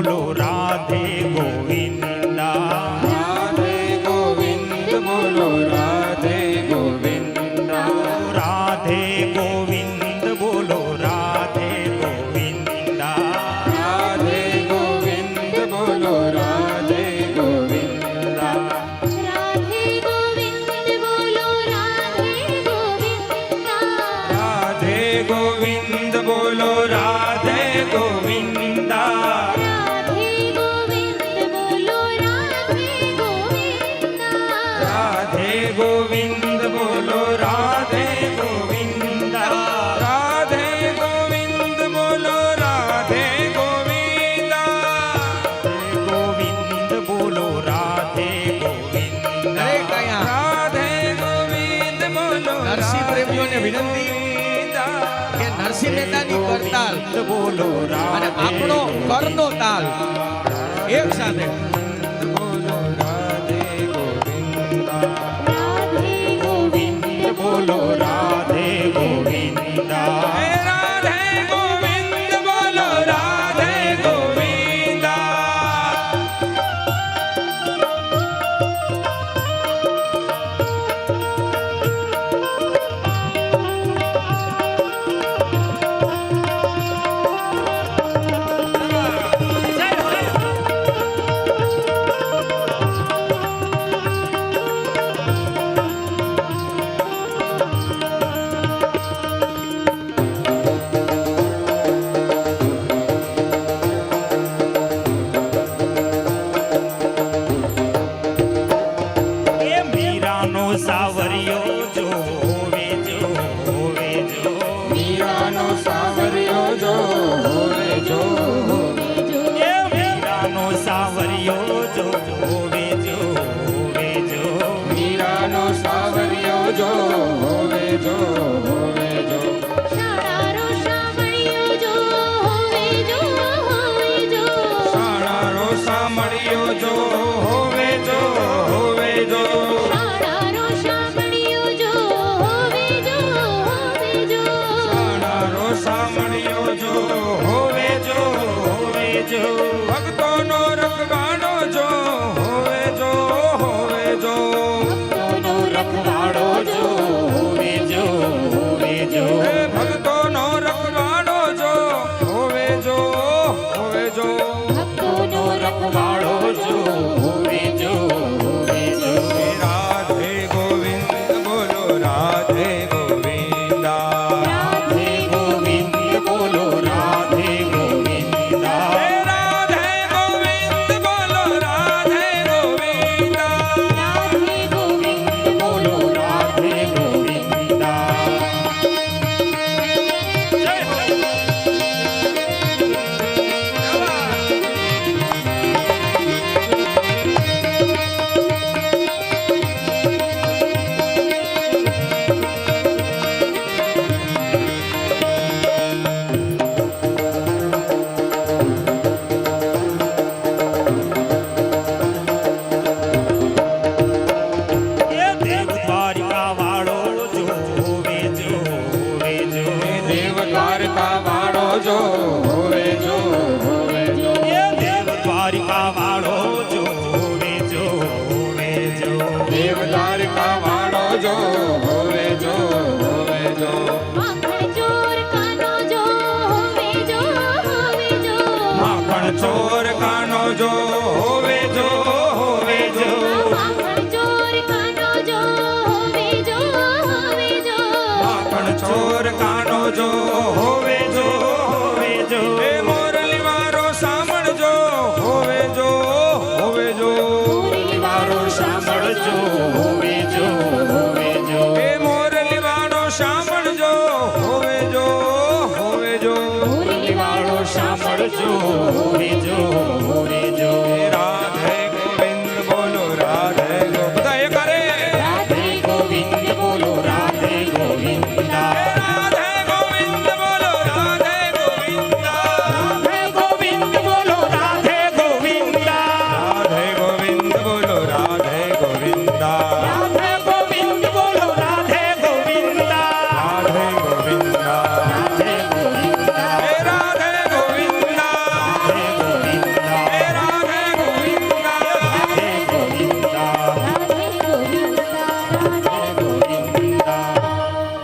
બોલો રાધે ગોવિંદા રાધે ગોવિંદ બોલો રાધે ગોવિંદા રાધે ગોવિંદ બોલો રાધે ગોવિંદા રાધે ગોવિંદ બોલો રાધે ગોવિંદા રાધે ગોવિંદ બોલો રાધે ગોવિંદા રાધે ગોવિંદ બોલો રાધે ગોવિંદા રાધે ગોવિંદ બોલો રાધે ગોવિંદા રાધે ગોવિંદ બોલો રાધે ગોવિંદા રાધે ગોવિંદ બોલો રાધે ગોવિંદા ગોવિંદ બોલો રાધે ગોવિંદા દરેક અહીંયા રાધે ગોવિંદ બોલો નરસિંહ પ્રેમીઓને વિનંતી કે નરસિંહ મહેતાની કરતાલ બોલો અને આપણો કરનો તાલ એક સાથે બોલો રાધે ગોવિંદા રાધે ગોવિંદ બોલો રાધે ગોવિંદા હે રાધે ગોવિંદ બોલો રાધે ગોવિંદા એ મીરાનો સાવરિયો જો હોવે જો હોવે જો મીરાનો સાવરિયો જો હોવે જો એ મીરાનો સાવરિયો જો હોવે જો હોવે જો મીરાનો સાવરિયો જો હોવે જો હોવે જો શાળારો શામળિયો જો હોવે જો હોવે જો સાણારો સામળિયો જો હોવે જો હોવે જો શાળારો શામળિયો જો હોવે જો હોવે જો સાણારો સામળિયો જો હોવે જો હોવે જો ભક્તોનો રખવાડો જો હોવે જો હોવે જો ભક્તોનો રખવાડો જો હોવે જો હોવે જો હે ભક્તોનો રખવાડો જો હોવે જો હોવે જો ભક્તોનો રખવાડો જો હોવે જો હોવે જો રાધે ગોવિંદ બોલો રાધે ગોવિંદા રાધે ગોવિંદ બોલો રાધે ગોવિંદા હે રાધે ગોવિંદ બોલો રાધે ગોવિંદા રાધે ગોવિંદ બોલો રાધે ગોવિંદા એ દેવ દ્વારિકા વાળો જો હોવે જો હોવે જો દેવ દ્વારકા વાળો જો હોવે જો હોવે જો એ દેવ દ્વારિકા વાળો જો હોવે જો હોવે જો દેવ દ્વારકા વાળો જો હોવે જો હોવે જો માખણ ચોર કાનો જો હોવે જો હોવે જો માખણ ચોર કાનો જો હોવે જો હોવે જો માખણ ચોર કાનો જો હોવે જો હોવે જો માખણ ચોર કાનો જો હોવે જો હોવે જો હે મોરલી વાળો સાંભળજો હોવે જો હોવે જો મુરલી વાળો સાંભળજો હોવે જો હોવે જો હે મોરલી વાળો સાંભળજો હોવે જો હોવે જો મુરલી વાળો સાંભળજો હોવે જો